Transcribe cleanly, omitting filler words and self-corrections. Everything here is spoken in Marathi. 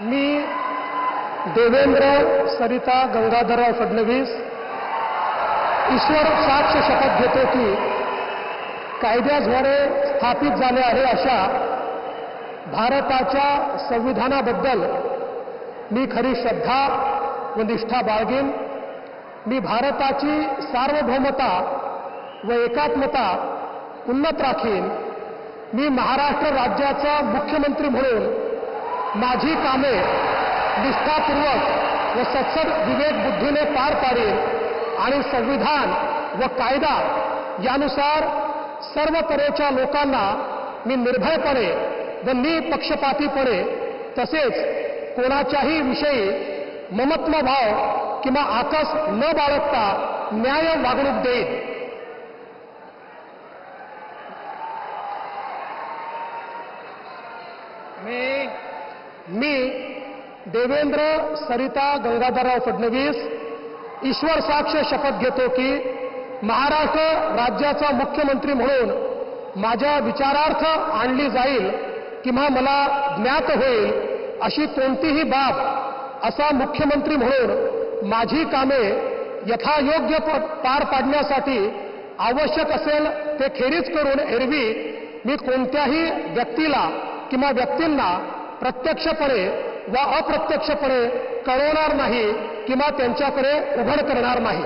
मी देवेंद्र सरिता गंगाधरराव फडणवीस ईश्वर साक्ष शपथ घेतो की कायद्याद्वारे स्थापित झाले आहे अशा भारताच्या संविधानाबद्दल मी खरी श्रद्धा व निष्ठा बाळगेन। मी भारताची सार्वभौमता व एकात्मता उन्नत राखीन। मी महाराष्ट्र राज्याचा मुख्यमंत्री म्हणून माझी कामे निष्ठापूर्वक व सत्सद विवेक बुद्धीने पार पाडेन आणि संविधान व कायदा यानुसार सर्व तऱ्हेच्या लोकांना मी निर्भयपणे व निपक्षपातीपणे तसेच कोणाच्याही विषयी ममत्वभाव किंवा आकस न बाळगता न्याय वागणूक देईन। मी देवेंद्र सरिता गंगाधरराव फडणवीस ईश्वर साक्ष शपथ घेतो की महाराष्ट्र राज्याचा मुख्यमंत्री म्हणून माझ्या विचारार्थ आणली जाईल किंवा मला ज्ञात होईल अशी कोणतीही बाब असा मुख्यमंत्री म्हणून माझी कामे यथायोग्य पार पाडण्यासाठी आवश्यक असेल ते खेरीज करून एरवी मी कोणत्याही व्यक्तीला किंवा व्यक्तींना प्रत्यक्षपणे व अप्रत्यक्षपणे कळवणार नाही किंवा त्यांच्याकडे उघड करणार नाही।